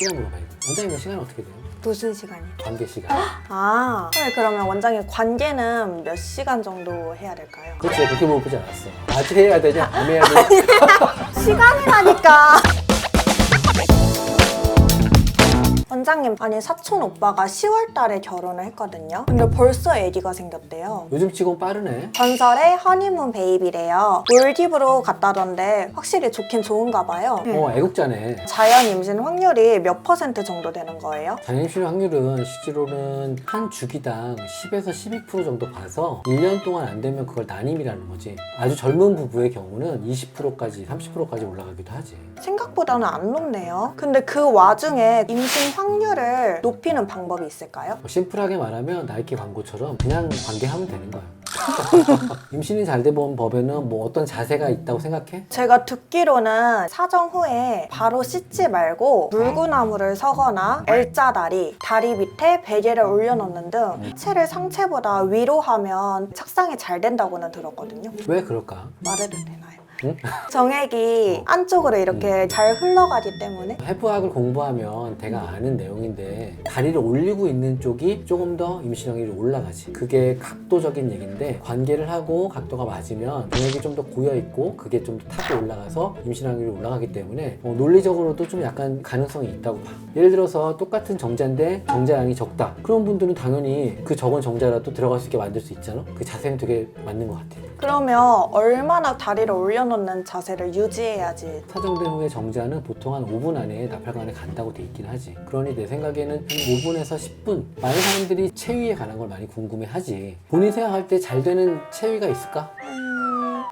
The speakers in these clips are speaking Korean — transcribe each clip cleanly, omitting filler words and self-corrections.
시간 물어봐요. 원장님은 시간 어떻게 돼요? 무슨 시간이요? 관계 시간. 그러면 원장님 관계는 몇 시간 정도 해야 될까요? 그렇지, 그렇게 물어보지 않았어. 아직 해야 되냐? 안 해야 되냐? 시간이라니까. 원장님, 아니 사촌 오빠가 10월 달에 결혼을 했거든요. 근데 벌써 아기가 생겼대요. 요즘 치곤 빠르네. 전설의 허니문 베이비래요. 몰디브로 갔다던데 확실히 좋긴 좋은가 봐요. 애국자네. 자연 임신 확률이 몇 % 정도 되는 거예요? 자연임신 확률은 실제로는 한 주기당 10에서 12% 정도 봐서 1년 동안 안 되면 그걸 난임이라는 거지. 아주 젊은 부부의 경우는 20%까지 30%까지 올라가기도 하지. 생각보다는 안 높네요. 근데 그 와중에 임신 확률을 높이는 방법이 있을까요? 심플하게 말하면 나이키 광고처럼 그냥 관계하면 되는 거야. 임신이 잘 돼 본 법에는 뭐 어떤 자세가 있다고 생각해? 제가 듣기로는 사정 후에 바로 씻지 말고 물구나무를 서거나 L자다리, 다리 밑에 베개를 올려놓는 등 하체를 상체보다 위로 하면 착상이 잘 된다고는 들었거든요. 왜 그럴까? 말해도 되나요? 응? 정액이 안쪽으로 이렇게 잘 흘러가기 때문에. 해부학을 공부하면 대가 아는 내용인데 다리를 올리고 있는 쪽이 조금 더 임신 확률이 올라가지. 그게 각도적인 얘기인데 관계를 하고 각도가 맞으면 정액이 좀 더 고여 있고 그게 좀 더 타고 올라가서 임신 확률이 올라가기 때문에 논리적으로도 좀 약간 가능성이 있다고 봐. 예를 들어서 똑같은 정자인데 정자양이 적다. 그런 분들은 당연히 그 적은 정자라도 들어갈 수 있게 만들 수 있잖아. 그 자세는 되게 맞는 것 같아. 그러면 얼마나 다리를 올려놓는 자세를 유지해야지? 사정된 후에 정자는 보통 한 5분 안에 나팔관에 간다고 돼 있긴 하지. 그러니 내 생각에는 한 5분에서 10분. 많은 사람들이 체위에 관한 걸 많이 궁금해하지. 본인 생각할 때 잘 되는 체위가 있을까?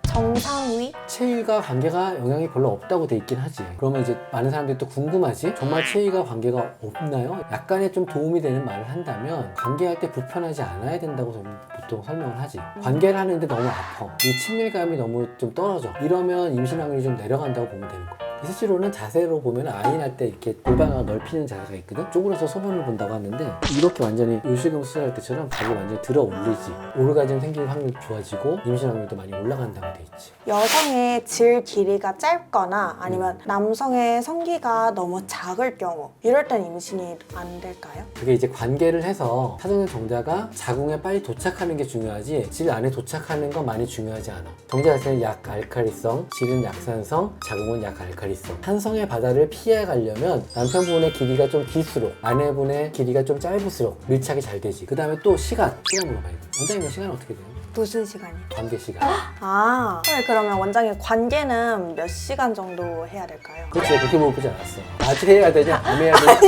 정상위? 체위가 관계가 영향이 별로 없다고 돼 있긴 하지. 그러면 이제 많은 사람들이 또 궁금하지? 정말 체위가 관계가 없나요? 약간의 좀 도움이 되는 말을 한다면 관계할 때 불편하지 않아야 된다고 보통 설명을 하지. 관계를 하는데 너무 아파. 이 친밀감이 너무 좀 떨어져. 이러면 임신 확률이 좀 내려간다고 보면 되는 거야. 실제로는 자세로 보면 아이 낳을 때 이렇게 골반을 넓히는 자세가 있거든? 쪼그려서 소변을 본다고 하는데 이렇게 완전히 요실금 수술할 때처럼 발을 완전히 들어 올리지. 오르가즘 생길 확률이 좋아지고 임신 확률도 많이 올라간다고 돼 있지. 여성의 질 길이가 짧거나 아니면 남성의 성기가 너무 작을 경우 이럴 땐 임신이 안 될까요? 그게 이제 관계를 해서 사정된 정자가 자궁에 빨리 도착하는 게 중요하지 질 안에 도착하는 건 많이 중요하지 않아. 정자 자체는 약 알칼리성, 질은 약산성, 자궁은 약 알칼리성. 한성의 바다를 피해 가려면 남편분의 길이가 좀 길수록 아내분의 길이가 좀 짧을수록 밀착이 잘 되지. 그 다음에 또 시간 물어봐요. 원장님은 시간 어떻게 돼요? 무슨 시간이요? 관계 시간. 그러면 원장님 관계는 몇 시간 정도 해야 될까요? 그렇지, 그렇게 물어보지 않았어. 아직 해야 되냐? 안 해야 되냐?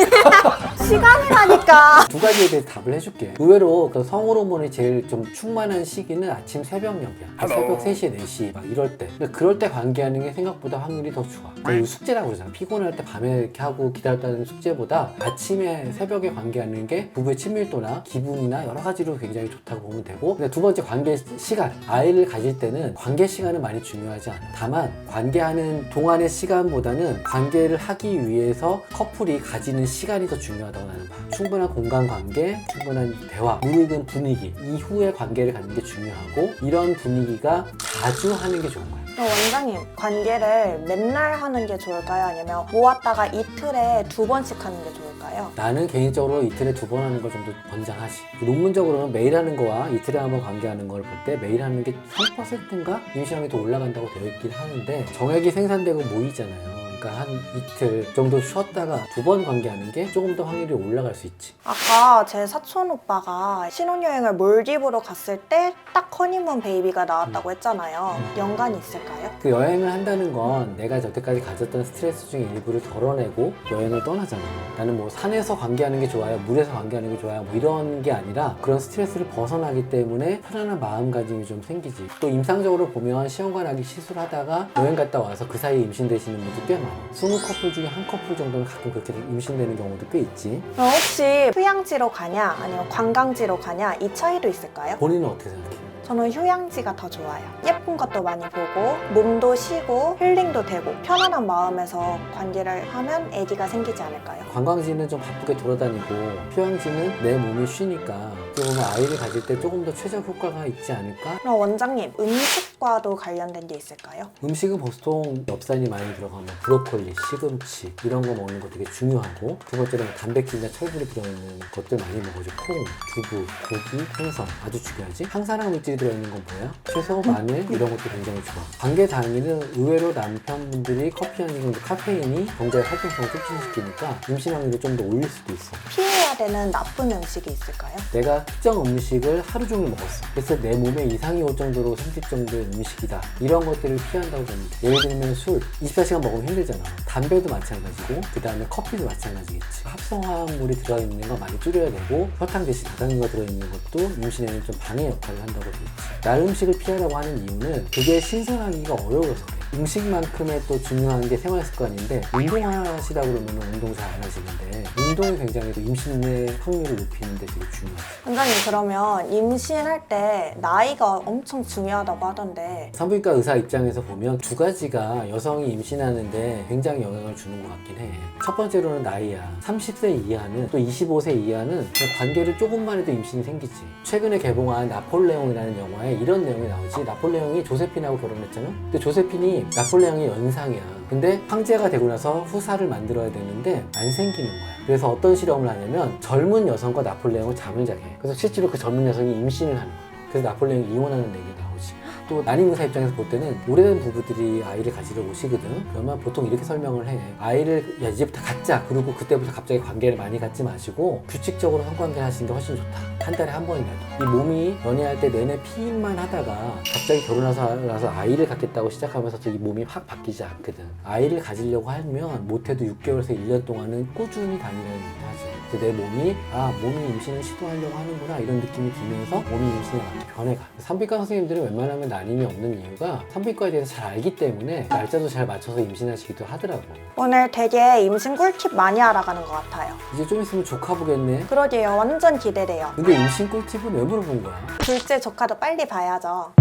시간이라니까. 두 가지에 대해서 답을 해줄게. 의외로 그 성호르몬이 제일 좀 충만한 시기는 아침 새벽녘이야. 새벽 3시, 4시 막 이럴 때. 근데 그럴 때 관계하는 게 생각보다 확률이 더 좋아. 이거 숙제라고 그러잖아. 피곤할 때 밤에 이렇게 하고 기다렸다는 숙제보다 아침에 새벽에 관계하는 게 부부의 친밀도나 기분이나 여러 가지로 굉장히 좋다고 보면 되고. 근데 두 번째 관계 시간. 아이를 가질 때는 관계 시간은 많이 중요하지 않아. 다만 관계하는 동안의 시간보다는 관계를 하기 위해서 커플이 가지는 시간이 더 중요하다고 나는 봐. 충분한 공간 관계, 충분한 대화, 무르익은 분위기 이후에 관계를 갖는 게 중요하고 이런 분위기가 자주 하는 게 좋은 거야. 그럼 원장님 관계를 맨날 하는 게 좋을까요? 아니면 모았다가 이틀에 2번씩 하는 게 좋을까요? 나는 개인적으로 이틀에 2번 하는 걸 좀 더 권장하지. 논문적으로는 매일 하는 거와 이틀에 한 번 관계하는 걸 볼 때 매일 하는 게 3%인가 임신하게 더 올라간다고 되어 있긴 하는데 정액이 생산되고 모이잖아요. 그러니까 한 이틀 정도 쉬었다가 2번 관계하는 게 조금 더 확률이 올라갈 수 있지. 아까 제 사촌 오빠가 신혼여행을 몰디브로 갔을 때 딱 허니문 베이비가 나왔다고 했잖아요. 연관이 있을까요? 그 여행을 한다는 건 내가 여태까지 가졌던 스트레스 중에 일부를 덜어내고 여행을 떠나잖아. 나는 뭐 산에서 관계하는 게 좋아요, 물에서 관계하는 게 좋아요, 뭐 이런 게 아니라 그런 스트레스를 벗어나기 때문에 편안한 마음가짐이 좀 생기지. 또 임상적으로 보면 시험관하기 시술하다가 여행 갔다 와서 그 사이에 임신되시는 분들 꽤 많아. 20커플 중에 한 커플 정도는 가끔 그렇게 임신되는 경우도 꽤 있지. 그럼 혹시 휴양지로 가냐 아니면 관광지로 가냐 이 차이도 있을까요? 본인은 어떻게 생각해? 저는 휴양지가 더 좋아요. 예쁜 것도 많이 보고 몸도 쉬고 힐링도 되고 편안한 마음에서 관계를 하면 아기가 생기지 않을까요? 관광지는 좀 바쁘게 돌아다니고 휴양지는 내 몸이 쉬니까 어떻게 보면 아이를 가질 때 조금 더 최적 효과가 있지 않을까? 그럼 원장님 음식 음식과도 관련된 게 있을까요? 음식은 보통 엽산이 많이 들어가면 브로콜리, 시금치 이런 거 먹는 거 되게 중요하고, 두 번째로 단백질이나 철분이 들어있는 것들 많이 먹어줘. 콩, 두부, 고기, 생선 아주 중요하지. 항산화 물질이 들어있는 건 뭐야? 채소, 마늘 이런 것도 굉장히 좋아. 관계당일은 의외로 남편분들이 커피 한 정도 카페인이 경제의 활동성을 촉진시키니까 임신 확률을 좀 더 올릴 수도 있어. 피해야 되는 나쁜 음식이 있을까요? 내가 특정 음식을 하루 종일 먹었어. 그래서 내 몸에 이상이 올 정도로 생길 정도의 음식이다. 이런 것들을 피한다고 봅니다. 예를 들면 술, 24시간 먹으면 힘들잖아. 담배도 마찬가지고, 그 다음에 커피도 마찬가지겠지. 합성화합물이 들어있는 거 많이 줄여야 되고, 설탕 대신 다단계가 들어있는 것도 임신에는 좀 방해 역할을 한다고 되어 있지. 날 음식을 피하라고 하는 이유는 그게 신선하기가 어려워서 그래. 음식만큼의 또 중요한 게 생활 습관인데, 운동하시다 그러면 운동 잘 안 하시는데, 운동이 굉장히 또 임신의 확률을 높이는 데 되게 중요하죠. 원장님, 그러면 임신할 때 나이가 엄청 중요하다고 하던데 산부인과 의사 입장에서 보면 두 가지가 여성이 임신하는데 굉장히 영향을 주는 것 같긴 해. 첫 번째로는 나이야. 30세 이하는, 또 25세 이하는 그냥 관계를 조금만 해도 임신이 생기지. 최근에 개봉한 나폴레옹이라는 영화에 이런 내용이 나오지. 나폴레옹이 조세핀하고 결혼했잖아. 근데 조세핀이 나폴레옹의 연상이야. 근데 황제가 되고 나서 후사를 만들어야 되는데 안 생기는 거야. 그래서 어떤 실험을 하냐면 젊은 여성과 나폴레옹을 잠을 자게 해. 그래서 실제로 그 젊은 여성이 임신을 하는 거야. 그래서 나폴레옹이 이혼하는 얘기가 나오지. 또 난임 의사 입장에서 볼 때는 오래된 부부들이 아이를 가지러 오시거든. 그러면 보통 이렇게 설명을 해. 아이를 야 이제부터 갖자. 그리고 그때부터 갑자기 관계를 많이 갖지 마시고 규칙적으로 성관계를 하시는 게 훨씬 좋다. 한 달에 한 번이라도. 이 몸이 연애할 때 내내 피임만 하다가 갑자기 결혼해서 아이를 갖겠다고 시작하면서 이 몸이 확 바뀌지 않거든. 아이를 가지려고 하면 못해도 6개월에서 1년 동안은 꾸준히 다니라는 얘기를 하지. 그래서 내 몸이 몸이 임신을 시도하려고 하는구나 이런 느낌이 들면서 몸이 임신에 맞게 변해가. 산부인과 선생님들은 웬만하면 난임이 없는 이유가 산부인과에 대해서 잘 알기 때문에 날짜도 잘 맞춰서 임신하시기도 하더라고. 오늘 되게 임신 꿀팁 많이 알아가는 것 같아요. 이제 좀 있으면 조카 보겠네. 그러게요. 완전 기대돼요. 근데 임신 꿀팁은 왜 물어본 거야? 둘째 조카도 빨리 봐야죠.